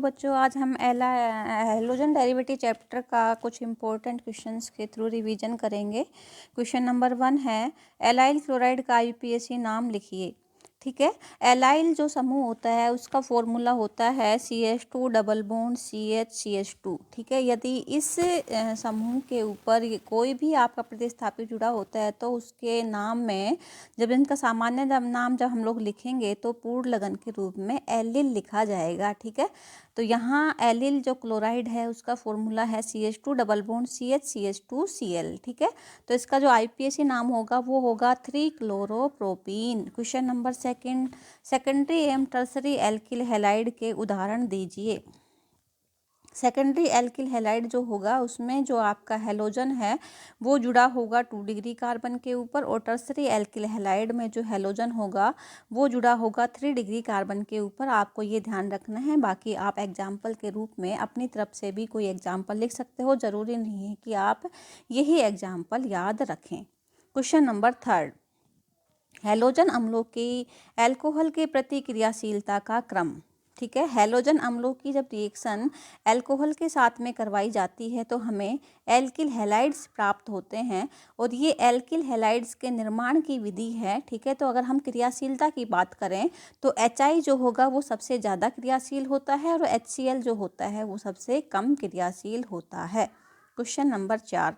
बच्चों आज हम हैलोजन डेरिवेटिव चैप्टर का कुछ इम्पोर्टेंट क्वेश्चंस के थ्रू रिवीजन करेंगे। क्वेश्चन नंबर 1 है एलाइल क्लोराइड का आईयूपीएसी नाम लिखिए। ठीक है, एलाइल जो समूह होता है उसका फॉर्मूला होता है CH2 डबल बॉन्ड CH2। ठीक है, यदि इस समूह के ऊपर कोई भी आपका प्रतिस्थापित जुड़ा होता है तो उसके नाम में जब इनका सामान्य नाम जब हम लोग लिखेंगे तो पूर्ण लगन के रूप में एलिल लिखा जाएगा। ठीक है, तो यहाँ एलिल जो क्लोराइड है उसका फॉर्मूला है CH2 डबल बॉन्ड CH2Cl। ठीक है, तो इसका जो आईयूपीएसी नाम होगा वो होगा 3-क्लोरोप्रोपीन। क्वेश्चन नंबर सेकेंडरी एवं टर्सरी एल्किल हैलाइड के उदाहरण दीजिए। सेकेंडरी एल्किल हैलाइड जो होगा उसमें जो आपका हैलोजन है वो जुड़ा होगा 2 डिग्री कार्बन के ऊपर, और टर्सरी एल्किल हैलाइड में जो हैलोजन होगा वो जुड़ा होगा 3 डिग्री कार्बन के ऊपर। आपको ये ध्यान रखना है। बाकी आप एग्जाम्पल के रूप में अपनी तरफ से भी कोई एग्जाम्पल लिख सकते हो, ज़रूरी नहीं है कि आप यही एग्जाम्पल याद रखें। क्वेश्चन नंबर 3, हैलोजन अम्लों की एल्कोहल के प्रति क्रियाशीलता का क्रम। ठीक है, हैलोजन अम्लों की जब रिएक्शन अल्कोहल के साथ में करवाई जाती है तो हमें एल्किल हैलाइड्स प्राप्त होते हैं, और ये एल्किल हैलाइड्स के निर्माण की विधि है। ठीक है, तो अगर हम क्रियाशीलता की बात करें तो HI जो होगा वो सबसे ज़्यादा क्रियाशील होता है और HCl जो होता है वो सबसे कम क्रियाशील होता है। क्वेश्चन नंबर 4,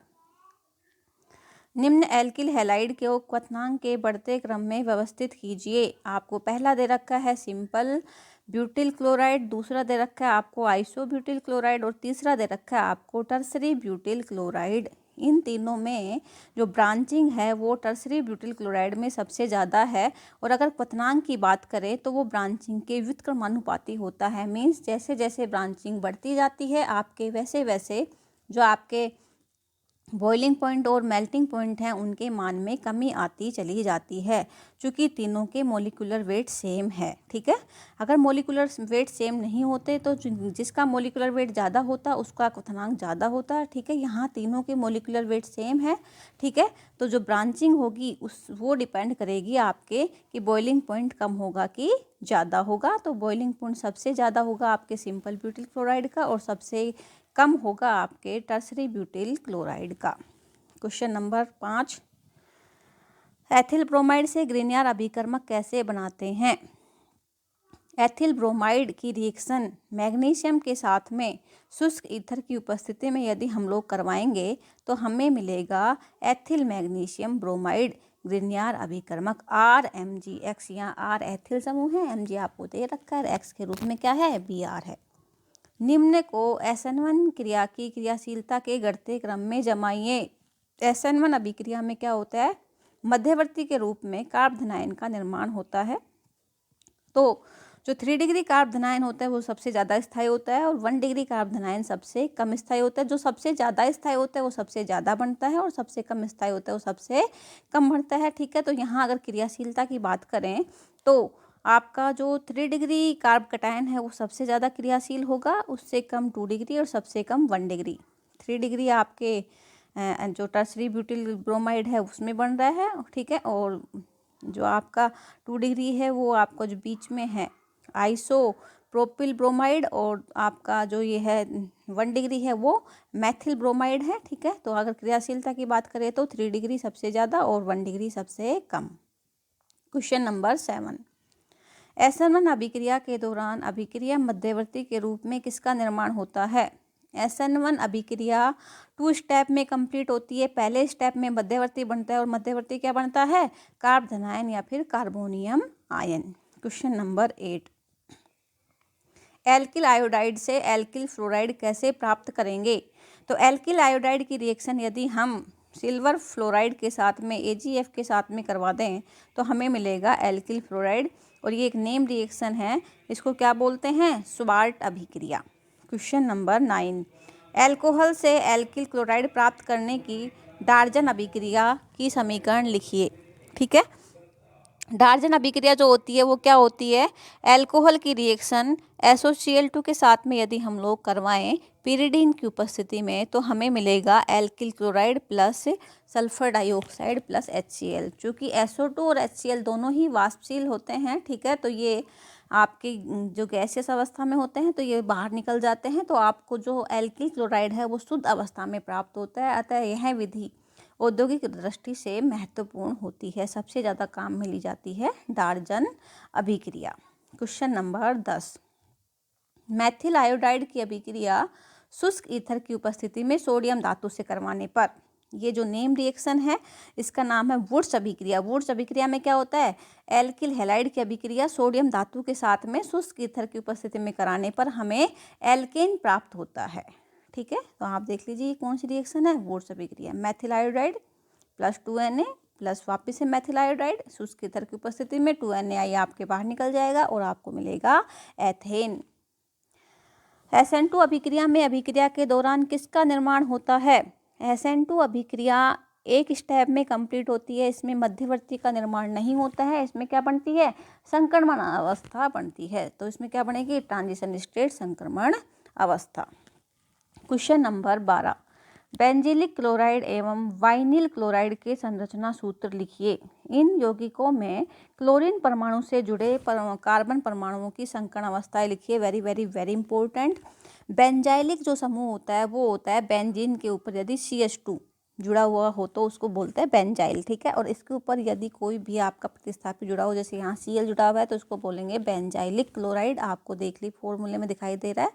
निम्न एल्किल हैलाइड के क्वथनांक के बढ़ते क्रम में व्यवस्थित कीजिए। आपको पहला दे रखा है सिंपल ब्यूटिल क्लोराइड, दूसरा दे रखा है आपको आइसो ब्यूटिल क्लोराइड, और तीसरा दे रखा है आपको टर्सरी ब्यूटिल क्लोराइड। इन तीनों में जो ब्रांचिंग है वो टर्सरी ब्यूटिल क्लोराइड में सबसे ज़्यादा है, और अगर क्वथनांक की बात करें तो वो ब्रांचिंग के व्युत्क्रमानुपाती होता है। मीन्स जैसे जैसे ब्रांचिंग बढ़ती जाती है आपके वैसे वैसे जो आपके बॉइलिंग पॉइंट और मेल्टिंग पॉइंट हैं उनके मान में कमी आती चली जाती है, क्योंकि तीनों के मोलिकुलर वेट सेम है। ठीक है, अगर मोलिकुलर वेट सेम नहीं होते तो जिसका मोलिकुलर वेट ज़्यादा होता उसका क्वथनांक ज़्यादा होता। ठीक है, यहाँ तीनों के मोलिकुलर वेट सेम है। ठीक है, तो जो ब्रांचिंग होगी वो डिपेंड करेगी आपके कि बॉइलिंग पॉइंट कम होगा कि ज़्यादा होगा। तो बॉइलिंग पॉइंट सबसे ज़्यादा होगा आपके सिंपल ब्यूटिल क्लोराइड का, और सबसे कम होगा आपके टर्सरी ब्यूटिल क्लोराइड का। क्वेश्चन नंबर 5, एथिल ब्रोमाइड से ग्रिग्नार्ड अभिकर्मक कैसे बनाते हैं। एथिल ब्रोमाइड की रिएक्शन मैग्नीशियम के साथ में शुष्क ईथर की उपस्थिति में यदि हम लोग करवाएंगे तो हमें मिलेगा एथिल मैग्नीशियम ब्रोमाइड ग्रिग्नार्ड अभिकर्मक RMgX। यहाँ R एथिल समूह है, Mg आपको दे रखा है, X के रूप में क्या है Br है। निम्न को SN1 क्रिया की क्रियाशीलता के घटते क्रम में जमाइए। SN1 अभिक्रिया में क्या होता है, मध्यवर्ती के रूप में कार्बधनायन का निर्माण होता है। तो जो 3 डिग्री कार्बधनायन होता है वो सबसे ज़्यादा स्थायी होता है, और 1 डिग्री कार्बधनायन सबसे कम स्थायी होता है। जो सबसे ज़्यादा स्थायी होता है वो सबसे ज़्यादा बनता है, और सबसे कम स्थायी होता है वो सबसे कम बनता है। ठीक है, तो यहाँ अगर क्रियाशीलता की बात करें तो आपका जो 3 डिग्री कार्ब कटायन है वो सबसे ज़्यादा क्रियाशील होगा, उससे कम 2 डिग्री और सबसे कम 1 डिग्री। 3 डिग्री आपके जो टर्सरी ब्यूटिल ब्रोमाइड है उसमें बन रहा है। ठीक है, और जो आपका 2 डिग्री है वो आपका जो बीच में है आइसो प्रोपिल ब्रोमाइड, और आपका जो ये है 1 डिग्री है वो मैथिल ब्रोमाइड है। ठीक है, तो अगर क्रियाशीलता की बात करें तो 3 डिग्री सबसे ज़्यादा और 1 डिग्री सबसे कम। क्वेश्चन नंबर 7, SN1 अभिक्रिया के दौरान अभिक्रिया मध्यवर्ती के रूप में किसका निर्माण होता है। SN1 अभिक्रिया 2 स्टेप में कंप्लीट होती है। पहले स्टेप में मध्यवर्ती बनता है, और मध्यवर्ती क्या बनता है, कार्बधनायन या फिर carbonium ion. Question number 8, alkyl iodide से एल्किल फ्लोराइड कैसे प्राप्त करेंगे। तो एल्किल आयोडाइड की रिएक्शन यदि हम सिल्वर फ्लोराइड के साथ में AgF के साथ में करवा दें तो हमें मिलेगा एल्किल फ्लोराइड, और ये एक नेम रिएक्शन है, इसको क्या बोलते हैं, शुबार्ट अभिक्रिया। क्वेश्चन नंबर 9, एल्कोहल से एल्किल क्लोराइड प्राप्त करने की डार्जन अभिक्रिया की समीकरण लिखिए। ठीक है, डार्जन अभिक्रिया जो होती है वो क्या होती है, एल्कोहल की रिएक्शन SOCl2 के साथ में यदि हम लोग करवाएं पिरिडीन की उपस्थिति में तो हमें मिलेगा alkyl chloride plus sulphur dioxide plus HCl। चूँकि SO2 और HCl दोनों ही वाष्पशील होते हैं। ठीक है, तो ये आपके जो गैसियस अवस्था में होते हैं तो ये बाहर निकल जाते हैं, तो आपको जो एल्किल क्लोराइड है वो शुद्ध अवस्था में प्राप्त होता है। अतः यह विधि औद्योगिक दृष्टि से महत्वपूर्ण होती है। सबसे ज़्यादा काम में ली जाती है डार्जन अभिक्रिया। क्वेश्चन नंबर 10, मैथिल आयोडाइड की अभिक्रिया शुष्क ईथर की उपस्थिति में सोडियम धातु से करवाने पर, ये जो नेम रिएक्शन है इसका नाम है वुड्स अभिक्रिया। वुड्स अभिक्रिया में क्या होता है, एल्किल हैलाइड की अभिक्रिया सोडियम धातु के साथ में शुष्क ईथर की उपस्थिति में कराने पर हमें एल्केन प्राप्त होता है। ठीक है, तो आप देख लीजिए कौन सी रिएक्शन है, वुड्स अभिक्रिया। Maithil iodide plus 2Na plus वापिस से मैथिल आयोडाइड, शुष्क ईथर की उपस्थिति में 2NaI आपके बाहर निकल जाएगा और आपको मिलेगा एथेन। SN2 अभिक्रिया में अभिक्रिया के दौरान किसका निर्माण होता है, SN2 अभिक्रिया एक स्टेप में कंप्लीट होती है, इसमें मध्यवर्ती का निर्माण नहीं होता है। इसमें क्या बनती है, संक्रमण अवस्था बनती है। तो इसमें क्या बनेगी, ट्रांजिशन स्टेट, संक्रमण अवस्था। क्वेश्चन नंबर 12, बेंजीलिक क्लोराइड एवं वाइनिल क्लोराइड के संरचना सूत्र लिखिए। इन यौगिकों में क्लोरीन परमाणु से जुड़े कार्बन परमाणुओं की संकरण अवस्थाएं लिखिए। Very very very important. Benzylic जो समूह होता है वो होता है बेंजीन के ऊपर यदि CH2 जुड़ा हुआ हो तो उसको बोलते हैं बेंजाइल। ठीक है, और इसके ऊपर यदि कोई भी आपका प्रतिस्थापी जुड़ा हो, जैसे यहाँ Cl जुड़ा हुआ है तो उसको बोलेंगे बेंजाइलिक क्लोराइड। आपको देख ली फॉर्मूले में दिखाई दे रहा है।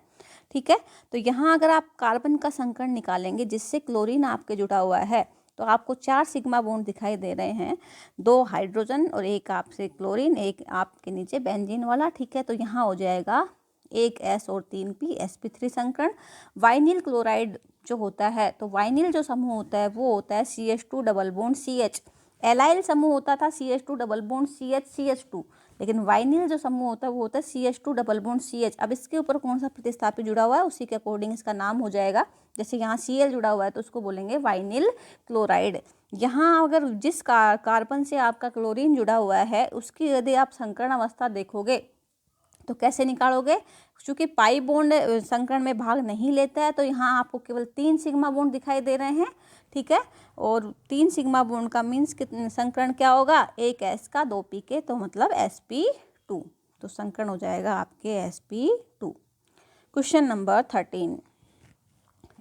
ठीक है, तो यहाँ अगर आप कार्बन का संकरण निकालेंगे जिससे क्लोरीन आपके जुड़ा हुआ है तो आपको 4 सिग्मा बॉन्ड दिखाई दे रहे हैं, 2 हाइड्रोजन और एक आपसे क्लोरीन, एक आपके नीचे बेंजीन वाला। ठीक है, तो यहाँ हो जाएगा 1 S और 3 P, sp3 संकरण। वाइनिल क्लोराइड जो होता है, तो वाइनिल जो समूह होता है वो होता है CH2 double bond CH। Allyl समूह होता था CH2 double bond CH CH2, लेकिन वाइनिल जो समूह होता है वो होता है CH2 डबल बॉन्ड CH। अब इसके ऊपर कौन सा प्रतिस्थापी जुड़ा हुआ है उसी के अकॉर्डिंग इसका नाम हो जाएगा। जैसे यहाँ Cl जुड़ा हुआ है तो उसको बोलेंगे वाइनिल क्लोराइड। यहाँ अगर जिस कार्बन से आपका क्लोरीन जुड़ा हुआ है उसकी यदि आप संकरण अवस्था देखोगे तो कैसे निकालोगे, क्योंकि पाई बॉन्ड संकरण में भाग नहीं लेता है तो यहाँ आपको केवल 3 सिग्मा बॉन्ड दिखाई दे रहे हैं। ठीक है, और 3 सिग्मा बॉन्ड का मीन्स कितने संकरण क्या होगा, 1 S का 2 P के, तो मतलब sp2, तो संकरण हो जाएगा आपके sp2। क्वेश्चन नंबर 13,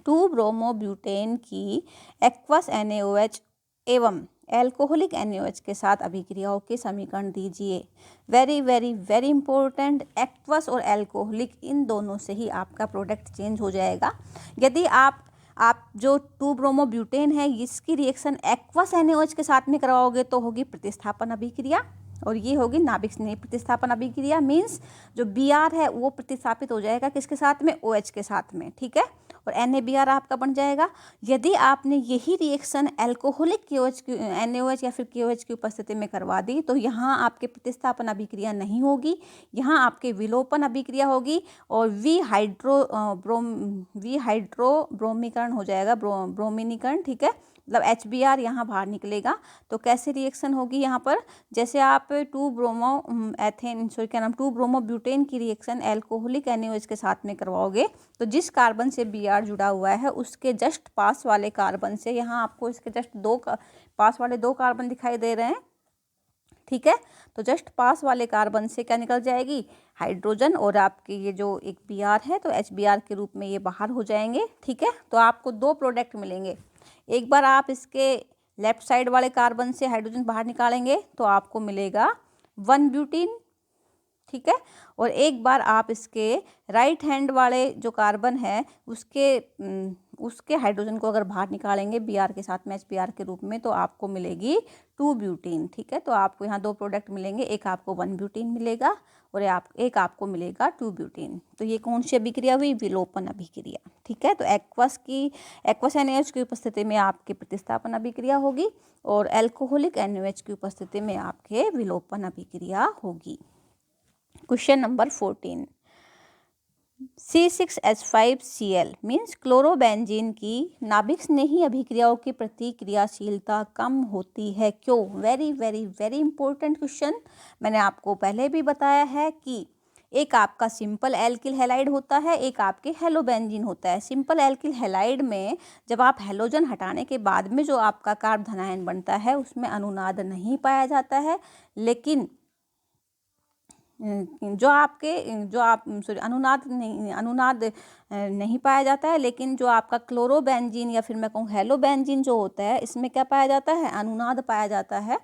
2-ब्रोमोब्यूटेन की एक्वस NaOH एवं एल्कोहलिक NaOH के साथ अभिक्रियाओं के समीकरण दीजिए। Very very very important. Aqueous और एल्कोहलिक इन दोनों से ही आपका प्रोडक्ट चेंज हो जाएगा। यदि आप जो 2-ब्रोमोब्यूटेन है इसकी रिएक्शन एक्वस NaOH के साथ में करवाओगे तो होगी प्रतिस्थापन अभिक्रिया, और ये होगी नाभिक स्नेह प्रतिस्थापन अभिक्रिया। मीन्स जो Br है वो प्रतिस्थापित हो जाएगा किसके साथ में, OH के साथ में। ठीक है, और NaBr आपका बन जाएगा। यदि आपने यही रिएक्शन एल्कोहलिक NaOH या फिर KOH की उपस्थिति में करवा दी तो यहाँ आपके प्रतिस्थापन अभिक्रिया नहीं होगी, यहाँ आपके विलोपन अभिक्रिया होगी और विहाइड्रो ब्रोमीकरण हो जाएगा, ब्रोमिनीकरण। ठीक है, मतलब HBr यहाँ बाहर निकलेगा। तो कैसे रिएक्शन होगी यहाँ पर, जैसे आप 2-ब्रोमोब्यूटेन की रिएक्शन एल्कोहलिक NaOH के साथ में करवाओगे तो जिस कार्बन से Br जुड़ा हुआ है उसके जस्ट पास वाले कार्बन से, यहाँ आपको इसके जस्ट पास वाले 2 कार्बन दिखाई दे रहे हैं। ठीक है, तो जस्ट पास वाले कार्बन से क्या निकल जाएगी, हाइड्रोजन, और आपके ये जो एक Br है तो HBr के रूप में ये बाहर हो जाएंगे। ठीक है, तो आपको 2 प्रोडक्ट मिलेंगे। एक बार आप इसके लेफ्ट साइड वाले कार्बन से हाइड्रोजन बाहर निकालेंगे तो आपको मिलेगा 1-ब्यूटीन। ठीक है, और एक बार आप इसके राइट हैंड वाले जो कार्बन है उसके हाइड्रोजन को अगर बाहर निकालेंगे Br के साथ में HBr के रूप में तो आपको मिलेगी 2-ब्यूटीन। ठीक है, तो आपको यहाँ 2 प्रोडक्ट मिलेंगे, एक आपको 1-ब्यूटीन मिलेगा और एक आपको मिलेगा 2-ब्यूटीन। तो ये कौन सी अभिक्रिया हुई, विलोपन अभिक्रिया। ठीक है, तो एक्वस NaOH की उपस्थिति में आपकी प्रतिस्थापन अभिक्रिया होगी और एल्कोहलिक NaOH की उपस्थिति में आपके विलोपन अभिक्रिया होगी। Question number 14, C6H5Cl means chlorobenzene की नाभिक स्नेही अभिक्रियाओं की प्रतिक्रियाशीलता कम होती है, क्यों। Very very very important question. मैंने आपको पहले भी बताया है कि एक आपका सिंपल एल्किल हैलाइड होता है, एक आपके हेलोबेंजीन होता है। सिंपल एल्किल हैलाइड में जब आप हेलोजन हटाने के बाद में जो आपका कार्ब धनायन बनता है उसमें अनुनाद नहीं पाया जाता है, लेकिन अनुनाद नहीं पाया जाता है, लेकिन जो आपका क्लोरोबेंजीन या फिर मैं कहूँ हेलोबेंजीन जो होता है, इसमें क्या पाया जाता है, अनुनाद पाया जाता है।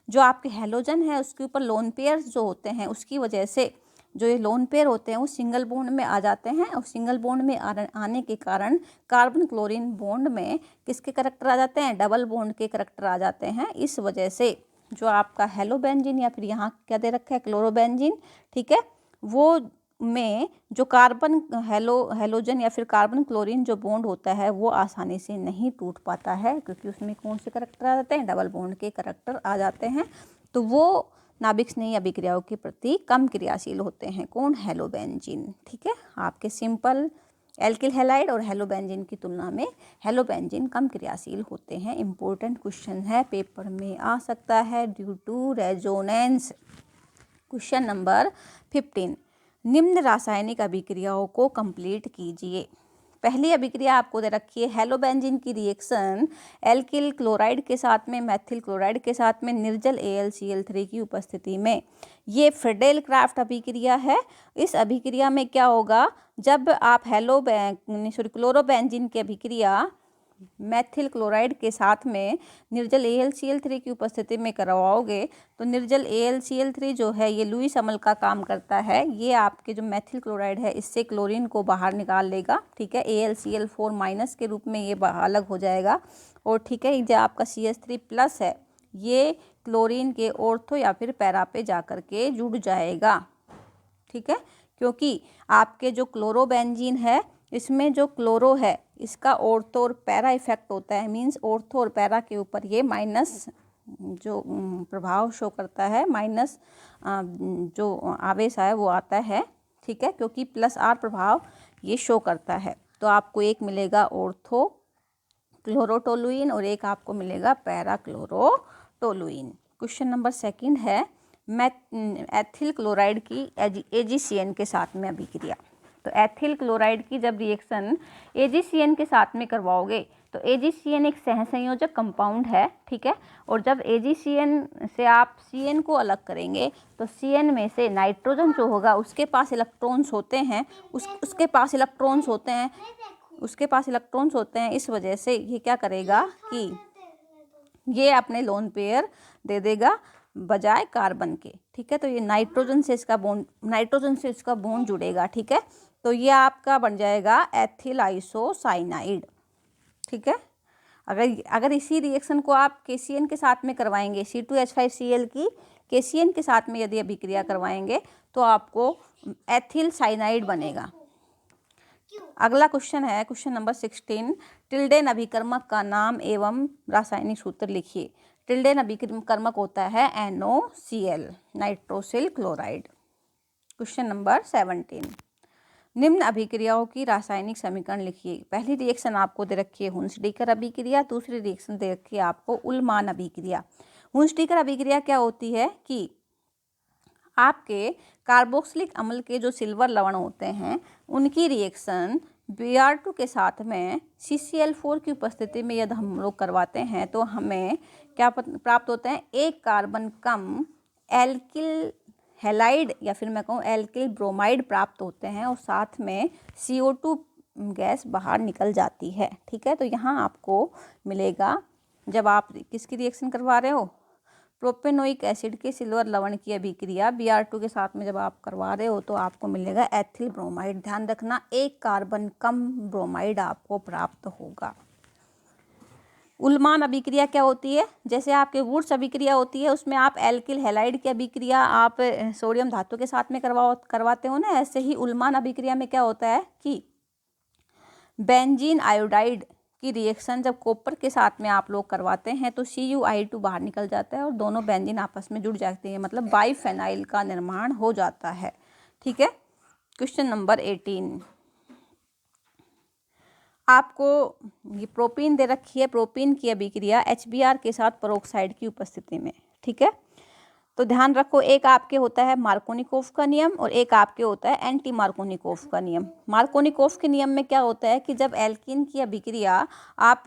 जो आपके हेलोजन है उसके ऊपर लोन पेयर्स जो होते हैं, उसकी वजह से जो ये लोन पेयर होते हैं वो सिंगल बॉन्ड में आ जाते हैं, और सिंगल बॉन्ड में आने के कारण कार्बन क्लोरीन बॉन्ड में किसके करैक्टर आ जाते हैं, डबल बॉन्ड के करैक्टर आ जाते हैं। इस वजह से जो आपका हेलोबेंजीन या फिर यहाँ क्या दे रखा है, क्लोरोबेंजीन, ठीक है, वो में जो कार्बन हेलोजन या फिर कार्बन क्लोरीन जो बॉन्ड होता है वो आसानी से नहीं टूट पाता है, क्योंकि उसमें कौन से करैक्टर आ जाते हैं, डबल बॉन्ड के करैक्टर आ जाते हैं। तो वो नाभिक स्नेही अभिक्रियाओं के प्रति कम क्रियाशील होते हैं। कौन, हेलोबेंजीन। ठीक है, आपके सिंपल एल्किल हैलाइड और हेलोबेंजीन की तुलना में हेलोबेंजीन कम क्रियाशील होते हैं। इंपॉर्टेंट क्वेश्चन है, पेपर में आ सकता है due to resonance. Question number 15, निम्न रासायनिक अभिक्रियाओं को कंप्लीट कीजिए। पहली अभिक्रिया आपको दे रखी है, हेलोबेंजीन की रिएक्शन एल्किल क्लोराइड के साथ में मैथिल क्लोराइड के साथ में निर्जल AlCl3 की उपस्थिति में। ये फ्रेडेल क्राफ्ट अभिक्रिया है। इस अभिक्रिया में क्या होगा, जब आप क्लोरोबेंजीन की अभिक्रिया मैथिल क्लोराइड के साथ में निर्जल AlCl3 की उपस्थिति में करवाओगे तो निर्जल AlCl3 जो है ये लुईस अम्ल का काम करता है। ये आपके जो मैथिल क्लोराइड है इससे क्लोरीन को बाहर निकाल लेगा। ठीक है, AlCl4- के रूप में ये अलग हो जाएगा। और ठीक है, जो आपका CH3+ है ये क्लोरीन के ऑर्थो या फिर पैरा पे जा कर के जुड़ जाएगा। ठीक है, क्योंकि आपके जो क्लोरोबेंजीन है इसमें जो क्लोरो है इसका ऑर्थो और पैरा इफेक्ट होता है, मींस ऑर्थो और पैरा के ऊपर ये माइनस जो प्रभाव शो करता है, माइनस जो आवेश है वो आता है। ठीक है, क्योंकि +R प्रभाव ये शो करता है। तो आपको एक मिलेगा ऑर्थो क्लोरोटोलुइन और एक आपको मिलेगा पैरा क्लोरोटोलुइन। क्वेश्चन नंबर 2 है, एथिल क्लोराइड की AgCN के साथ में अभिक्रिया। तो एथिल क्लोराइड की जब रिएक्शन AgCN के साथ में करवाओगे तो AgCN एक सहसंयोजक कंपाउंड है। ठीक है, और जब AgCN से आप CN को अलग करेंगे तो CN में से नाइट्रोजन जो होगा उसके पास इलेक्ट्रॉन्स होते हैं, उसके पास इलेक्ट्रॉन्स होते हैं। इस वजह से ये क्या करेगा कि ये अपने लोन पेयर दे देगा बजाय कार्बन के। ठीक है, तो ये नाइट्रोजन से इसका बॉन्ड जुड़ेगा। ठीक है, तो ये आपका बन जाएगा एथिल आइसोसाइनाइड। ठीक है, अगर इसी रिएक्शन को आप KCN के साथ में करवाएंगे, C2H5Cl की KCN के साथ में यदि अभिक्रिया करवाएंगे तो आपको एथिल साइनाइड बनेगा। अगला क्वेश्चन है क्वेश्चन नंबर 16, टिल्डेन अभिकर्मक का नाम एवं रासायनिक सूत्र लिखिए। टिल्डेन अभिकर्मक होता है NOCl, nitrosyl chloride. Question number 17, निम्न अभिक्रियाओं की रासायनिक समीकरण लिखिए। पहली रिएक्शन आपको दे रखी है हुंसडीकर अभिक्रिया, दूसरी रिएक्शन दे रखी है आपको उल्मान अभिक्रिया। हुंसडीकर अभिक्रिया क्या होती है कि आपके कार्बोक्सिलिक अम्ल के जो सिल्वर लवण होते हैं उनकी रिएक्शन Br2 के साथ में CCl4 की उपस्थिति में यदि हम लोग करवाते हैं तो हमें क्या प्राप्त होते हैं, एक कार्बन कम एल्किल हैलाइड या फिर मैं कहूँ एल्किल ब्रोमाइड प्राप्त होते हैं, और साथ में CO2 गैस बाहर निकल जाती है। ठीक है, तो यहाँ आपको मिलेगा, जब आप किसकी रिएक्शन करवा रहे हो, प्रोपेनोइक एसिड के सिल्वर लवण की अभिक्रिया Br2 के साथ में जब आप करवा रहे हो तो आपको मिलेगा एथिल ब्रोमाइड। ध्यान रखना, एक कार्बन कम ब्रोमाइड आपको प्राप्त होगा। उल्मान अभिक्रिया क्या होती है, जैसे आपके वुड्स अभिक्रिया होती है उसमें आप एल्किल हैलाइड की अभिक्रिया आप सोडियम धातु के साथ में करवाते हो ना, ऐसे ही उल्मान अभिक्रिया में क्या होता है कि बेंजीन आयोडाइड की रिएक्शन जब कॉपर के साथ में आप लोग करवाते हैं तो CuI2 बाहर निकल जाता है और दोनों बेंजीन आपस में जुड़ जाते हैं, मतलब बाइफेनाइल का निर्माण हो जाता है। ठीक है, क्वेश्चन नंबर 18, आपको ये प्रोपीन दे रखी है, प्रोपीन की अभिक्रिया HBr के साथ पेरोक्साइड की उपस्थिति में। ठीक है, तो ध्यान रखो, एक आपके होता है मार्कोनिकोफ का नियम और एक आपके होता है एंटी मार्कोनिकोफ का नियम। मार्कोनिकोफ के नियम में क्या होता है कि जब एल्किन की अभिक्रिया आप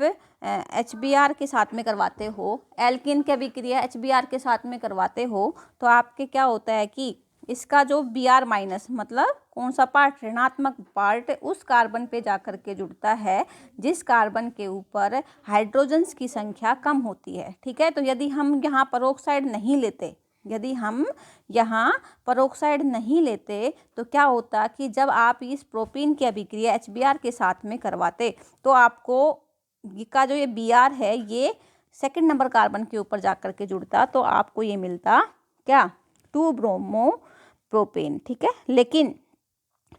HBr के साथ में करवाते हो, एल्किन की अभिक्रिया HBr के साथ में करवाते हो तो आपके क्या होता है कि इसका जो Br माइनस मतलब कौन सा पार्ट, ऋणात्मक पार्ट, उस कार्बन पे जाकर के जुड़ता है जिस कार्बन के ऊपर हाइड्रोजन्स की संख्या कम होती है। ठीक है, तो यदि हम यहाँ पेरोक्साइड नहीं लेते, यदि हम यहाँ पेरोक्साइड नहीं लेते तो क्या होता कि जब आप इस प्रोपीन की अभिक्रिया HBr के साथ में करवाते तो आपको का जो ये Br है ये सेकंड नंबर कार्बन के ऊपर जाकर के जुड़ता, तो आपको ये मिलता क्या, 2 ब्रोमो प्रोपेन। ठीक है, लेकिन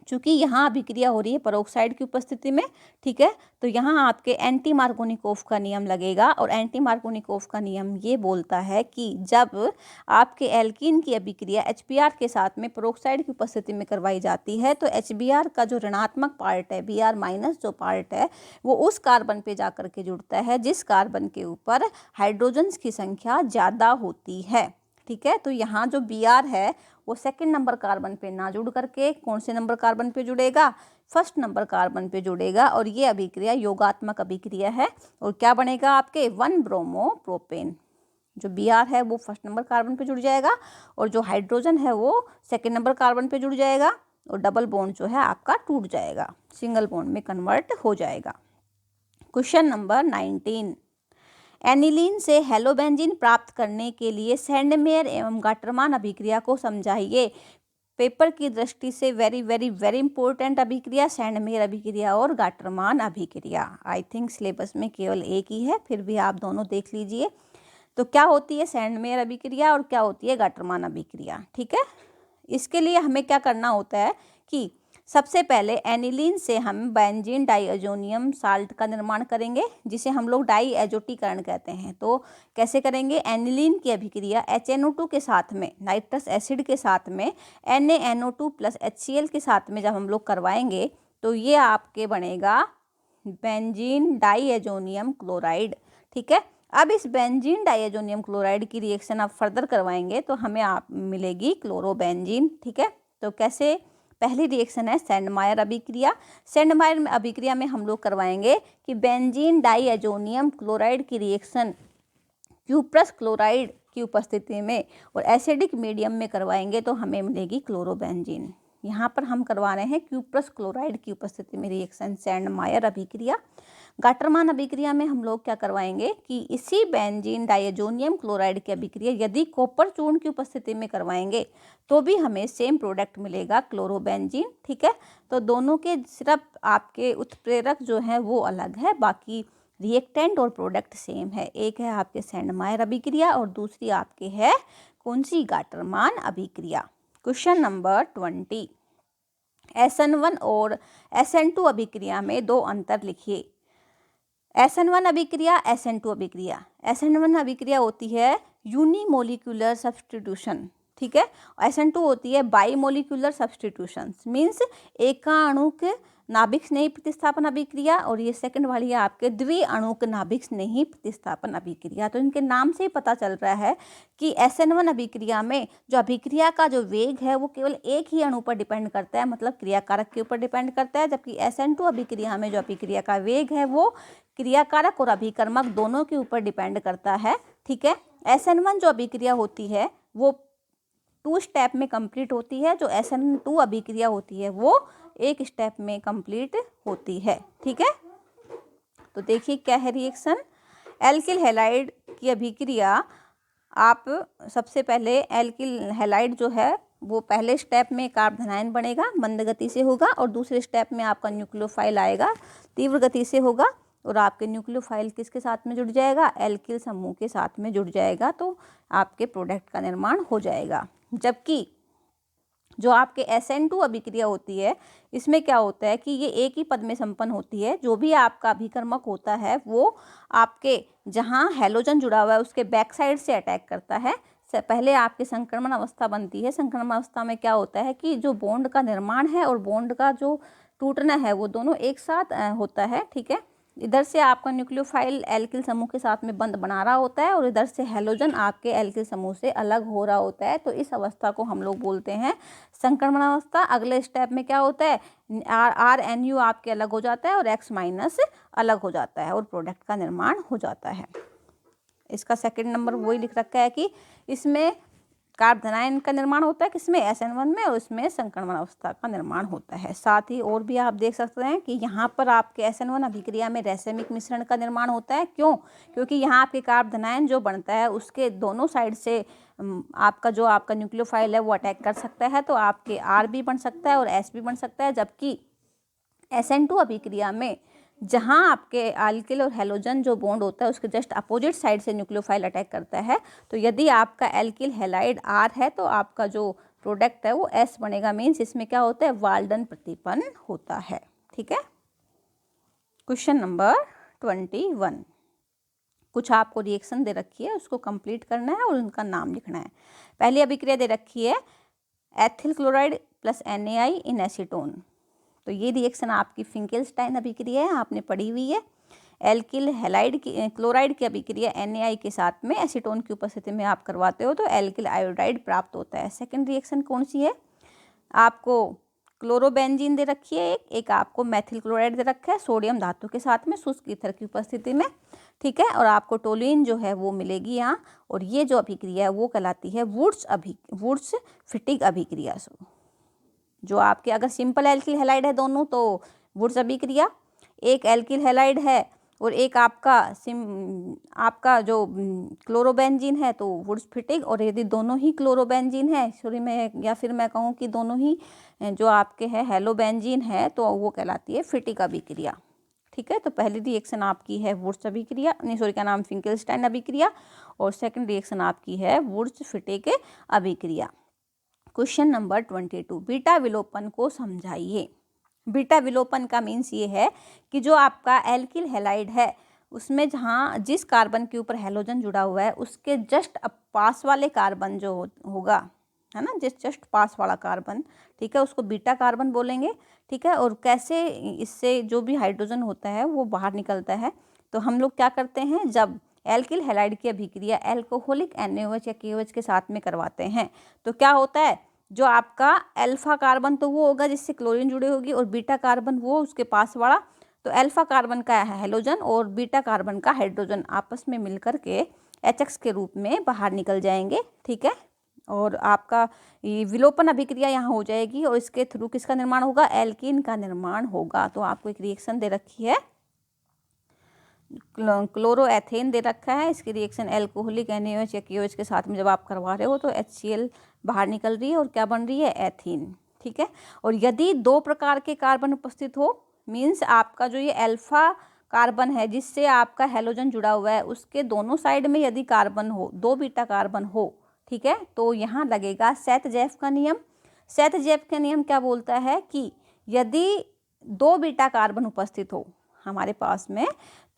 चूंकि यहाँ अभिक्रिया हो रही है पेरोक्साइड की उपस्थिति में, ठीक है, तो यहाँ आपके एंटी मार्कोनिकोव का नियम लगेगा। और एंटी मार्कोनिकोव का नियम ये बोलता है कि जब आपके एल्कीन की अभिक्रिया HBr के साथ में पेरोक्साइड की उपस्थिति में करवाई जाती है तो HBr का जो ऋणात्मक पार्ट है, Br माइनस जो पार्ट है, वो उस कार्बन पे जाकर के जुड़ता है जिस कार्बन के ऊपर हाइड्रोजन्स की संख्या ज़्यादा होती है। ठीक है, तो यहाँ जो Br है वो सेकंड नंबर कार्बन पे ना जुड़ करके कौन से नंबर कार्बन पे जुड़ेगा, फर्स्ट नंबर कार्बन पे जुड़ेगा। और ये अभिक्रिया योगात्मक अभिक्रिया है और क्या बनेगा आपके 1 ब्रोमो प्रोपेन। जो Br है वो फर्स्ट नंबर कार्बन पे जुड़ जाएगा और जो हाइड्रोजन है वो सेकंड नंबर कार्बन पे जुड़ जाएगा और डबल बॉन्ड जो है आपका टूट जाएगा, सिंगल बॉन्ड में कन्वर्ट हो जाएगा। क्वेश्चन नंबर 19, एनिलीन से हेलोबेंजीन प्राप्त करने के लिए सैंडमेयर एवं गाटरमान अभिक्रिया को समझाइए। पेपर की दृष्टि से वेरी वेरी वेरी इंपॉर्टेंट अभिक्रिया सैंडमेयर अभिक्रिया और गाटरमान अभिक्रिया। आई थिंक सिलेबस में केवल एक ही है, फिर भी आप दोनों देख लीजिए। तो क्या होती है सैंडमेयर अभिक्रिया और क्या होती है गाटरमान अभिक्रिया। ठीक है, इसके लिए हमें क्या करना होता है कि सबसे पहले एनिलीन से हम बेंजीन डाइअजोनियम साल्ट का निर्माण करेंगे जिसे हम लोग डाइएजोटीकरण कहते हैं। तो कैसे करेंगे, एनिलीन की अभिक्रिया HNO2 के साथ में, नाइट्रस एसिड के साथ में, NaNO2 प्लस HCl के साथ में जब हम लोग करवाएंगे तो ये आपके बनेगा बेंजीन डाइएजोनियम क्लोराइड। ठीक है, अब इस बेंजीन डाइएजोनियम क्लोराइड की रिएक्शन आप फर्दर करवाएंगे तो हमें आप मिलेगी क्लोरोबेंजीन। ठीक है, तो कैसे, पहली रिएक्शन है सैंडमायर अभिक्रिया। सैंडमायर अभिक्रिया में हम लोग करवाएंगे कि बेंजीन डाइएजोनियम क्लोराइड की रिएक्शन क्यूप्रस क्लोराइड की उपस्थिति में और एसिडिक मीडियम में करवाएंगे तो हमें मिलेगी क्लोरोबेंजीन। यहाँ पर हम करवा रहे हैं क्यूप्रस क्लोराइड की उपस्थिति में रिएक्शन सैंडमायर अभिक्रिया। गाटरमान अभिक्रिया में हम लोग क्या करवाएंगे कि इसी बेंजीन डाइएजोनियम क्लोराइड की अभिक्रिया यदि कॉपर चूर्ण की उपस्थिति में करवाएंगे तो भी हमें सेम प्रोडक्ट मिलेगा क्लोरोबेंजीन। ठीक है, तो दोनों के सिर्फ आपके उत्प्रेरक जो है वो अलग है, बाकी रिएक्टेंट और प्रोडक्ट सेम है। एक है आपके सैंडमायर अभिक्रिया और दूसरी आपके है कौन सी, गाटरमान अभिक्रिया। क्वेश्चन नंबर 20, SN1 और SN2 अभिक्रिया में दो अंतर लिखिए। SN1 अभिक्रिया, SN2 अभिक्रिया। SN1 अभिक्रिया होती है यूनिमोलिकुलर सब्स्टिट्यूशन। ठीक है, SN2 होती है बाईमोलिकुलर सब्स्टिट्यूशन, मीन्स एकाणुक नाभिक स्नेही प्रतिस्थापन अभिक्रिया और ये सेकंड वाली है आपके द्विअणुक नाभिक स्नेही प्रतिस्थापन अभिक्रिया। तो इनके नाम से ही पता चल रहा है कि SN1 अभिक्रिया में जो अभिक्रिया का जो वेग है वो केवल एक ही अणु पर डिपेंड करता है, मतलब क्रियाकारक के ऊपर डिपेंड करता है, जबकि SN2 अभिक्रिया में जो अभिक्रिया का वेग है वो क्रियाकारक और अभिकर्मक दोनों के ऊपर डिपेंड करता है। ठीक है, SN1 जो अभिक्रिया होती है वो 2 स्टेप में कंप्लीट होती है, जो SN2 अभिक्रिया होती है वो 1 स्टेप में कंप्लीट होती है। ठीक है, तो देखिए क्या है रिएक्शन, एल्किल हैलाइड की अभिक्रिया। आप सबसे पहले एल्किल हैलाइड जो है वो पहले स्टेप में कार्बोनाइन बनेगा, मंद गति से होगा, और दूसरे स्टेप में आपका न्यूक्लियोफाइल आएगा, तीव्र गति से होगा, और आपके न्यूक्लियोफाइल किसके साथ में जुड़ जाएगा, एल्किल समूह के साथ में जुड़ जाएगा, तो आपके प्रोडक्ट का निर्माण हो जाएगा। जबकि जो आपके SN2 अभिक्रिया होती है इसमें क्या होता है कि ये एक ही पद में संपन्न होती है। जो भी आपका अभिकर्मक होता है वो आपके जहाँ हैलोजन जुड़ा हुआ है उसके बैक साइड से अटैक करता है। पहले आपकी संक्रमण अवस्था बनती है। संक्रमण अवस्था में क्या होता है कि जो बॉन्ड का निर्माण है और बॉन्ड का जो टूटना है वो दोनों एक साथ होता है। ठीक है, इधर से आपका न्यूक्लियोफाइल एल्किल समूह के साथ में बंध बना रहा होता है और इधर से हैलोजन आपके एल्किल समूह से अलग हो रहा होता है। तो इस अवस्था को हम लोग बोलते हैं संक्रमण अवस्था। अगले स्टेप में क्या होता है, RNU आपके अलग हो जाता है और X- अलग हो जाता है और प्रोडक्ट का निर्माण हो जाता है। इसका सेकंड नंबर वही लिख रखा है कि इसमें कार्ब धनायन का निर्माण होता है किसमें, SN1 में, और इसमें संकरण अवस्था का निर्माण होता है। साथ ही और भी आप देख सकते हैं कि यहाँ पर आपके SN1 अभिक्रिया में रैसमिक मिश्रण का निर्माण होता है। क्यों? क्योंकि यहाँ आपके कार्ब धनायन जो बनता है उसके दोनों साइड से आपका न्यूक्लियोफाइल है वो अटैक कर सकता है, तो आपके R भी बन सकता है और S भी बन सकता है। जबकि SN2 अभिक्रिया में जहाँ आपके अल्किल और हैलोजन जो बॉन्ड होता है उसके जस्ट अपोजिट साइड से न्यूक्लियोफाइल अटैक करता है, तो यदि आपका एल्किल हैलाइड R है तो आपका जो प्रोडक्ट है वो S बनेगा। मीन्स इसमें क्या होता है, वाल्डन प्रतिपन्न होता है। ठीक है। क्वेश्चन नंबर 21, कुछ आपको रिएक्शन दे रखी है, उसको कंप्लीट करना है और उनका नाम लिखना है। पहली अभिक्रिया दे रखी है एथिल क्लोराइड प्लस NaI इन एसीटोन, तो ये रिएक्शन आपकी फिंकेल्स्टाइन अभिक्रिया है, आपने पढ़ी हुई है। एल्किल हैलाइड की क्लोराइड की अभिक्रिया NaI के साथ में एसीटोन की उपस्थिति में आप करवाते हो तो एल्किल आयोडाइड प्राप्त होता है। सेकंड रिएक्शन कौन सी है, आपको क्लोरोबेंजीन दे रखी है, एक आपको मेथिल क्लोराइड दे रखा है सोडियम धातु के साथ में शुष्क ईथर की उपस्थिति में। ठीक है। और आपको टोलुइन जो है वो मिलेगी यहाँ, और ये जो अभिक्रिया है वो कहलाती है वुड्स फिटिग अभिक्रिया। जो आपके अगर सिंपल एल्किल हैलाइड है दोनों तो वुड्स अभिक्रिया, एक एल्किल हैलाइड है और एक आपका जो क्लोरोबेंजीन है तो वुड्स फिटिग, और यदि दोनों ही क्लोरोबेंजीन है या फिर मैं कहूँ कि दोनों ही जो आपके है हेलोबेंजीन है तो वो कहलाती है फिटिग अभिक्रिया। ठीक है। तो पहली रिएक्शन आपकी है वुड्स अभिक्रिया, क्या नाम, फिंकेल्स्टाइन अभिक्रिया, और सेकंड रिएक्शन आपकी है वुड्स फिटिग अभिक्रिया। क्वेश्चन नंबर 22, बीटा विलोपन को समझाइए। बीटा विलोपन का मीन्स ये है कि जो आपका एल्किल हैलाइड है उसमें जिस कार्बन के ऊपर हैलोजन जुड़ा हुआ है उसके जस्ट पास वाले कार्बन जो होगा, है ना, जस्ट पास वाला कार्बन, ठीक है, उसको बीटा कार्बन बोलेंगे। ठीक है। और कैसे इससे जो भी हाइड्रोजन होता है वो बाहर निकलता है, तो हम लोग क्या करते हैं, जब एल्किल हैलाइड की अभिक्रिया एल्कोहलिक NaOH या KOH के साथ में करवाते हैं तो क्या होता है, जो आपका अल्फा कार्बन तो वो होगा जिससे क्लोरीन जुड़ी होगी, और बीटा कार्बन वो उसके पास वाला, तो अल्फा कार्बन का हैलोजन और बीटा कार्बन का हाइड्रोजन आपस में मिलकर के HX के रूप में बाहर निकल जाएंगे। ठीक है। और आपका ये विलोपन अभिक्रिया यहाँ हो जाएगी और इसके थ्रू किसका निर्माण होगा, एल्कीन का निर्माण होगा। तो आपको एक रिएक्शन दे रखी है, क्लोरोएथेन दे रखा है, इसकी रिएक्शन एल्कोहलिक NaOH या KOH के साथ में जब आप करवा रहे हो तो HCl बाहर निकल रही है और क्या बन रही है, एथीन। ठीक है। और यदि दो प्रकार के कार्बन उपस्थित हो, मीन्स आपका जो ये अल्फा कार्बन है जिससे आपका हैलोजन जुड़ा हुआ है उसके दोनों साइड में यदि कार्बन हो, दो बीटा कार्बन हो, ठीक है, तो यहाँ लगेगा सेथ-जेफ का नियम। सेथ-जेफ का नियम क्या बोलता है कि यदि दो बीटा कार्बन उपस्थित हो हमारे पास में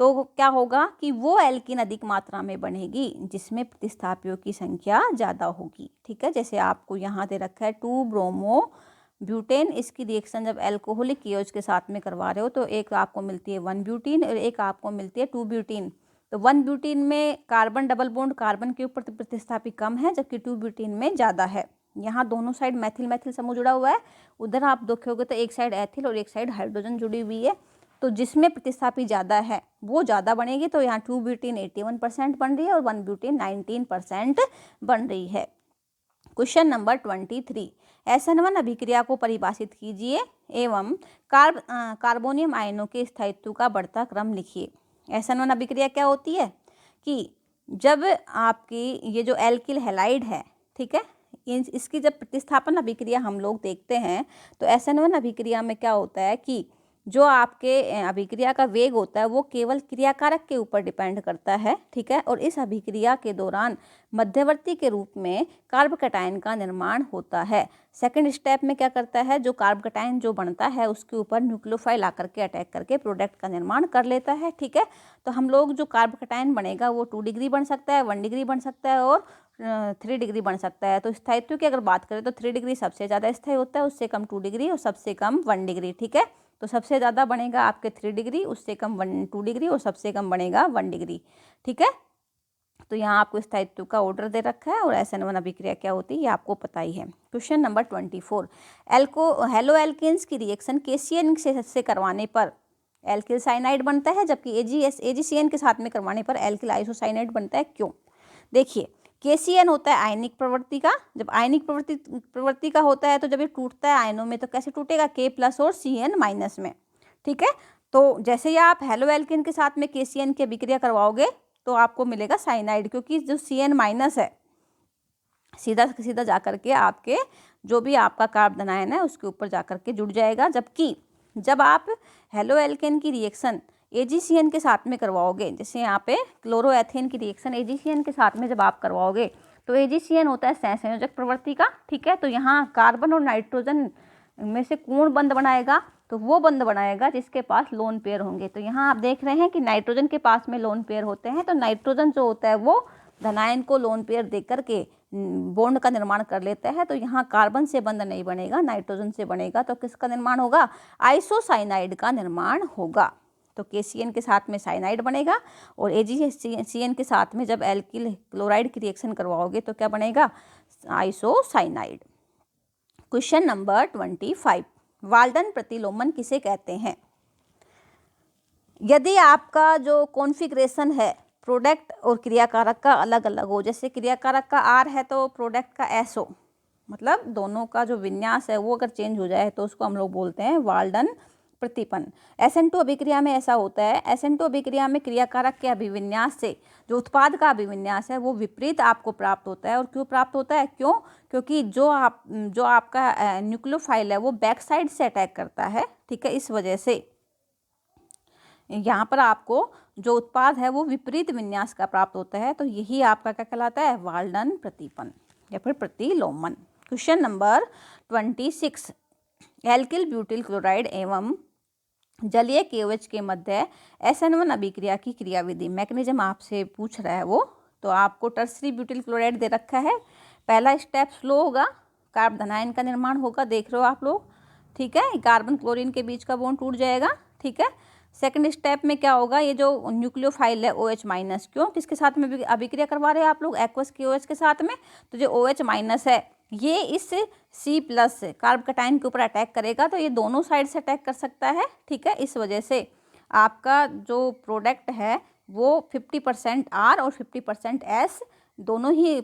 तो क्या होगा कि वो एल्कीन अधिक मात्रा में बनेगी जिसमें प्रतिस्थापियों की संख्या ज़्यादा होगी। ठीक है। जैसे आपको यहाँ दे रखा है 2 ब्रोमो ब्यूटेन, इसकी रिएक्शन जब एल्कोहलिक KOH के साथ में करवा रहे हो तो एक आपको मिलती है 1 ब्यूटीन और एक आपको मिलती है 2 ब्यूटीन। तो 1 ब्यूटीन में कार्बन डबल बॉन्ड कार्बन के ऊपर प्रतिस्थापी कम है जबकि 2 ब्यूटीन में ज़्यादा है। यहाँ दोनों साइड मैथिल मैथिल समूह जुड़ा हुआ है, उधर आप देखोगे तो एक साइड एथिल और एक साइड हाइड्रोजन जुड़ी हुई है, तो जिसमें प्रतिस्थापी ज़्यादा है वो ज़्यादा बनेगी। तो यहाँ 2 ब्यूटीन 81% बन रही है और 1 ब्यूटीन 19% बन रही है। क्वेश्चन नंबर 23, SN1 अभिक्रिया को परिभाषित कीजिए एवं कार्बोनियम आयनों के स्थायित्व का बढ़ता क्रम लिखिए। SN1 अभिक्रिया क्या होती है कि जब आपकी ये जो एल्किल हैलाइड है, ठीक है, इसकी जब प्रतिस्थापन अभिक्रिया हम लोग देखते हैं तो SN1 अभिक्रिया में क्या होता है कि जो आपके अभिक्रिया का वेग होता है वो केवल क्रियाकारक के ऊपर डिपेंड करता है। ठीक है। और इस अभिक्रिया के दौरान मध्यवर्ती के रूप में कार्ब कैटायन का निर्माण होता है। सेकंड स्टेप में क्या करता है, जो कार्ब कैटायन जो बनता है उसके ऊपर न्यूक्लियोफाइल आकर के अटैक करके प्रोडक्ट का निर्माण कर लेता है। ठीक है। तो हम लोग जो कार्ब कैटायन बनेगा वो 2 डिग्री बन सकता है, 1 डिग्री बन सकता है और 3 डिग्री बन सकता है। तो स्थायित्व की अगर बात करें तो 3 डिग्री सबसे ज़्यादा स्थायी होता है, उससे कम 2 डिग्री और सबसे कम 1 डिग्री। ठीक है। तो सबसे ज़्यादा बनेगा आपके 3 डिग्री, उससे कम 2 डिग्री और सबसे कम बनेगा 1 डिग्री। ठीक है। तो यहाँ आपको स्थायित्व का ऑर्डर दे रखा है और SN1 अभिक्रिया क्या होती है ये आपको पता ही है। क्वेश्चन नंबर 24, हेलो एल्केन्स की रिएक्शन KCN से करवाने पर एल्किल साइनाइड बनता है जबकि AgCN के साथ में करवाने पर एल्किल आइसोसाइनाइड बनता है। क्यों? देखिए KCN होता है आयनिक प्रवृत्ति का। जब आयनिक प्रवृत्ति का होता है तो जब ये टूटता है आयनों में तो कैसे टूटेगा, K+ और Cn- में। ठीक है, तो जैसे ही आप हेलो एल्केन के साथ में KCN की अभिक्रिया करवाओगे तो आपको मिलेगा साइनाइड, क्योंकि जो Cn- है सीधा सीधा जा करके आपके जो भी आपका कार्बन आयन है उसके ऊपर जा करके जुड़ जाएगा। जबकि जब आप हेलो एल्केन की रिएक्शन AgCN के साथ में करवाओगे, जैसे यहाँ पे क्लोरोएथेन की रिएक्शन AgCN के साथ में जब आप करवाओगे तो AgCN होता है सहसंयोजक प्रवृत्ति का। ठीक है, तो यहाँ कार्बन और नाइट्रोजन में से कौन बंध बनाएगा, तो वो बंध बनाएगा जिसके पास लोन पेयर होंगे। तो यहाँ आप देख रहे हैं कि नाइट्रोजन के पास में लोन पेयर होते हैं, तो नाइट्रोजन जो होता है वो धनायन को लोन पेयर दे करके बॉन्ड का निर्माण कर लेता है। तो यहाँ कार्बन से बंध नहीं बनेगा, नाइट्रोजन से बनेगा। तो किसका निर्माण होगा, आइसोसाइनाइड का निर्माण होगा। तो KCN के साथ में साइनाइड बनेगा और AgCN के साथ में जब एल्किल क्लोराइड की रिएक्शन करवाओगे तो क्या बनेगा, आइसोसाइनाइड। क्वेश्चन नंबर 25, वाल्डन प्रतिलोमन किसे कहते हैं। यदि आपका जो कॉन्फ़िगरेशन है प्रोडक्ट और क्रियाकारक का अलग अलग हो, जैसे क्रियाकारक का R है तो प्रोडक्ट का S हो, मतलब दोनों का जो विन्यास है वो अगर चेंज हो जाए तो उसको हम लोग बोलते हैं वाल्डन प्रतिपन्न। SN2 अभिक्रिया में ऐसा होता है, SN2 अभिक्रिया में क्रियाकारक के अभिविन्यास से जो उत्पाद का अभिविन्यास है वो विपरीत आपको प्राप्त होता है। और क्यों प्राप्त होता है, क्यों, क्योंकि जो आपका न्यूक्लियोफाइल है वो बैक साइड से अटैक करता है। ठीक है, इस वजह से यहाँ पर आपको जो उत्पाद है वो विपरीत विन्यास का प्राप्त होता है। तो यही आपका क्या कहलाता है, वाल्डन प्रतिपन्न या फिर प्रतिलोमन। Question number 26, alkyl butyl chloride एवं जलीय KOH के मध्य SN1 अभिक्रिया की क्रियाविधि मैकेनिज्म आपसे पूछ रहा है वो। तो आपको टर्सरी ब्यूटिल क्लोराइड दे रखा है। पहला स्टेप स्लो होगा, कार्ब धनायन का निर्माण होगा, देख रहे हो आप लोग। ठीक है, कार्बन क्लोरीन के बीच का बॉन्ड टूट जाएगा। ठीक है, सेकंड स्टेप में क्या होगा, ये जो न्यूक्लियोफाइल है OH-, क्यों, किसके साथ में अभिक्रिया करवा रहे हैं आप लोग, एक्वस KOH के साथ में। तो जो OH- है ये इस C+ कार्ब कटायन के ऊपर अटैक करेगा, तो ये दोनों साइड से अटैक कर सकता है। ठीक है, इस वजह से आपका जो प्रोडक्ट है वो 50% R और 50% S, दोनों ही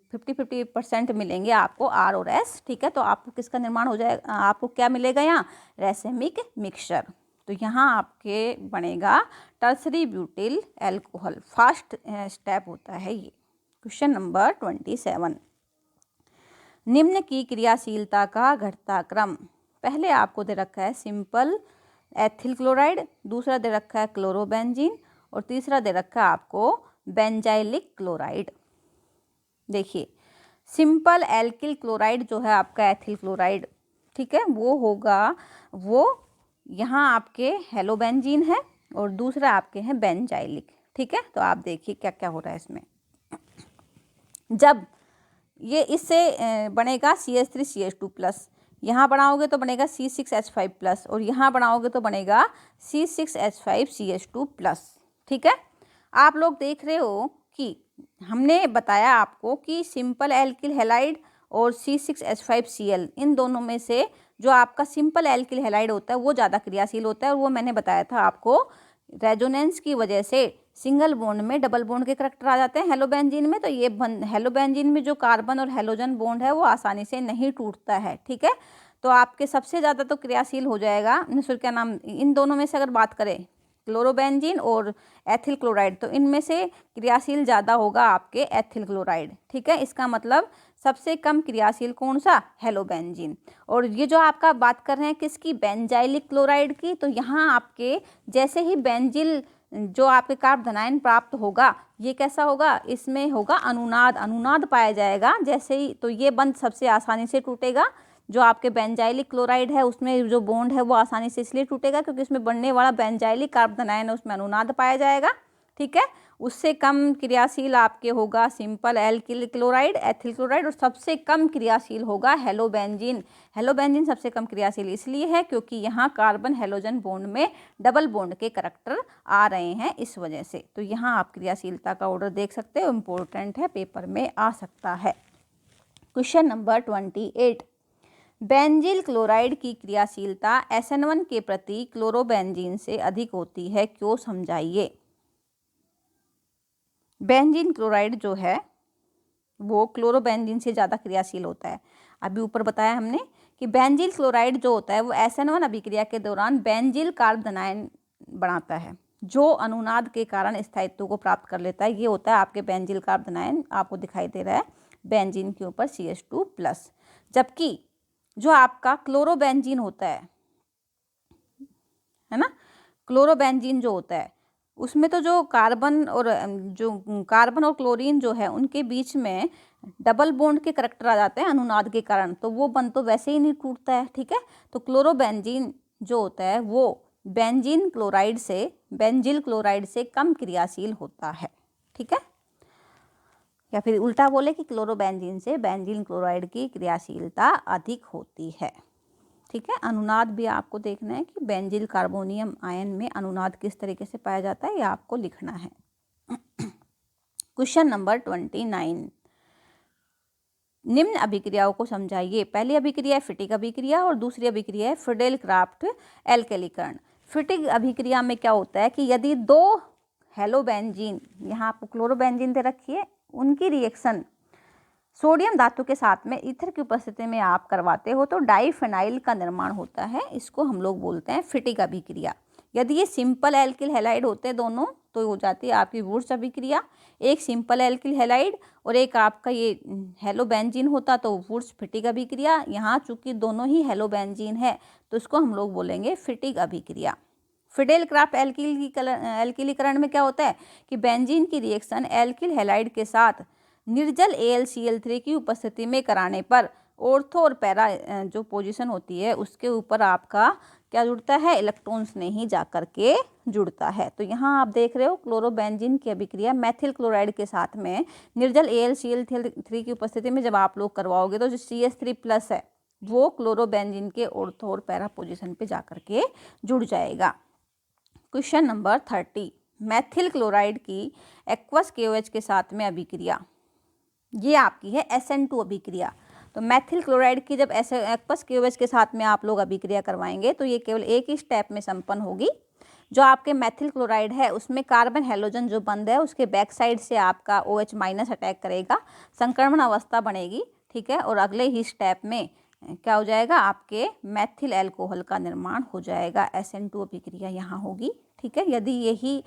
50-50% मिलेंगे आपको R और S। ठीक है, तो आपको किसका निर्माण हो जाएगा, आपको क्या मिलेगा यहाँ, रेसेमिक मिक्सचर। तो यहाँ आपके बनेगा tertiary butyl alcohol, first step होता है ये। क्वेश्चन नंबर 27, निम्न की क्रियाशीलता का घटता क्रम। पहले आपको दे रखा है सिंपल एथिल क्लोराइड, दूसरा दे रखा है क्लोरोबेंजीन और तीसरा दे रखा है आपको बेंजाइलिक क्लोराइड। देखिए, सिंपल एल्किल क्लोराइड जो है आपका एथिल क्लोराइड, ठीक है, वो होगा, वो यहाँ आपके हेलोबेंजीन है और दूसरा आपके हैं बेंजाइलिक। ठीक है, तो आप देखिए क्या क्या हो रहा है इसमें। जब ये इससे बनेगा CH3CH2+, यहाँ बनाओगे तो बनेगा C6H5+, और यहाँ बनाओगे तो बनेगा C6H5CH2+। ठीक है, आप लोग देख रहे हो कि हमने बताया आपको कि सिंपल एल्किल हैलाइड और C6H5Cl, इन दोनों में से जो आपका सिंपल एल्किल हैलाइड होता है वो ज़्यादा क्रियाशील होता है। और वो मैंने बताया था आपको, रेजोनेंस की वजह से सिंगल बॉन्ड में डबल बॉन्ड के करैक्टर आ जाते हैं हेलोबेंजीन में। तो ये हेलोबेंजीन में जो कार्बन और हेलोजन बॉन्ड है वो आसानी से नहीं टूटता है। ठीक है, तो आपके सबसे ज़्यादा तो क्रियाशील हो जाएगा, क्या नाम, इन दोनों में से अगर बात करें क्लोरोबेंजीन और एथिल क्लोराइड, तो इनमें से क्रियाशील ज़्यादा होगा आपके एथिल क्लोराइड। ठीक है, इसका मतलब सबसे कम क्रियाशील कौन सा, हेलोबेंजीन। और ये जो आपका बात कर रहे हैं किसकी, बेंजाइलिक क्लोराइड की, तो यहाँ आपके जैसे ही बेंजिल जो आपके कार्ब धनायन प्राप्त होगा, ये कैसा होगा, इसमें होगा अनुनाद पाया जाएगा जैसे ही, तो ये बंध सबसे आसानी से टूटेगा। जो आपके बेंजाइलिक क्लोराइड है उसमें जो बॉन्ड है वो आसानी से इसलिए टूटेगा क्योंकि उसमें बनने वाला बेंजाइलिक कार्ब धनायन है उसमें अनुनाद पाया जाएगा। ठीक है, उससे कम क्रियाशील आपके होगा simple alkyl chloride, ethyl chloride, और सबसे कम क्रियाशील होगा हेलोबेंजीन। हेलोबेंजीन सबसे कम क्रियाशील इसलिए है क्योंकि यहाँ कार्बन हेलोजन बॉन्ड में डबल बॉन्ड के करैक्टर आ रहे हैं, इस वजह से। तो यहाँ आप क्रियाशीलता का ऑर्डर देख सकते हो, इम्पोर्टेंट है, पेपर में आ सकता है। क्वेश्चन नंबर 28, बेंजिल क्लोराइड की क्रियाशीलता SN1 के प्रति क्लोरोबेंजीन से अधिक होती है, क्यों, समझाइए। बेंजीन क्लोराइड जो है वो क्लोरोबेंजीन से ज़्यादा क्रियाशील होता है। अभी ऊपर बताया हमने कि बेंजील क्लोराइड जो होता है वो SN1 अभिक्रिया के दौरान बेंजील कार्बन आयन बनाता है, जो अनुनाद के कारण स्थायित्व को प्राप्त कर लेता है। ये होता है आपके बेंजील कार्बन आयन, आपको दिखाई दे रहा है बेंजीन के ऊपर CH2+। जबकि जो आपका क्लोरोबेंजीन होता है ना, क्लोरोबेंजीन जो होता है उसमें तो जो कार्बन और क्लोरीन जो है उनके बीच में डबल बॉन्ड के करैक्टर आ जाते हैं अनुनाद के कारण, तो वो बंध तो वैसे ही नहीं टूटता है, ठीक है। तो क्लोरोबेंजीन जो होता है वो बेंजील क्लोराइड से कम क्रियाशील होता है, ठीक है। या फिर उल्टा बोले कि क्लोरोबेंजीन से बेंजील क्लोराइड की क्रियाशीलता अधिक होती है, ठीक है। अनुनाद भी आपको देखना है कि बेंजील कार्बोनियम आयन में अनुनाद किस तरीके से पाया जाता है, ये आपको लिखना है। क्वेश्चन नंबर 29, निम्न अभिक्रियाओं को समझाइए। पहली अभिक्रिया है फिटिक अभिक्रिया और दूसरी अभिक्रिया है फ्रीडेल क्राफ्ट एल्केलीकरण। फिटिक अभिक्रिया में क्या होता है कि यदि दो हेलोबेंजीन, यहाँ आपको क्लोरोबेंजीन दे रखी है, उनकी रिएक्शन सोडियम धातु के साथ में ईथर की उपस्थिति में आप करवाते हो तो डाइफेनाइल का निर्माण होता है। इसको हम लोग बोलते हैं फिटिक अभिक्रिया। यदि ये सिंपल एल्किल हैलाइड होते हैं दोनों, तो हो जाती है आपकी वुर्त्ज अभिक्रिया। एक सिंपल एल्किल हैलाइड और एक आपका ये हेलोबेंजीन होता तो वुर्त्ज फिटिक अभिक्रिया। यहाँ चूंकि दोनों ही हेलोबेंजीन है तो इसको हम लोग बोलेंगे फिटिक अभिक्रिया। फिडेल क्राफ्ट एल्किलीकरण में क्या होता है कि बेंजीन की रिएक्शन एल्किल हैलाइड के साथ निर्जल AlCl3 की उपस्थिति में कराने पर ऑर्थो और पैरा जो पोजीशन होती है उसके ऊपर आपका क्या जुड़ता है, इलेक्ट्रॉन्स नहीं जा करके जुड़ता है। तो यहाँ आप देख रहे हो क्लोरोबेंजीन की अभिक्रिया मैथिल क्लोराइड के साथ में निर्जल AlCl3 की उपस्थिति में जब आप लोग करवाओगे तो जो CH3+ है वो क्लोरोबेंजीन के ऑर्थो और पैरा पोजिशन पे जा करके जुड़ जाएगा। क्वेश्चन नंबर 30, मैथिल क्लोराइड की एक्वस KOH के साथ में अभिक्रिया, ये आपकी है SN2 अभिक्रिया। तो मैथिल क्लोराइड की जब एक्वस KOH के साथ में आप लोग अभिक्रिया करवाएंगे तो ये केवल एक ही स्टेप में संपन्न होगी। जो आपके मैथिल क्लोराइड है उसमें कार्बन हेलोजन जो बंद है उसके बैक साइड से आपका OH- अटैक करेगा, संक्रमण अवस्था बनेगी, ठीक है। और अगले ही स्टेप में क्या हो जाएगा, आपके मैथिल एल्कोहल का निर्माण हो जाएगा। SN2 अभिक्रिया यहाँ होगी, ठीक है। यदि यही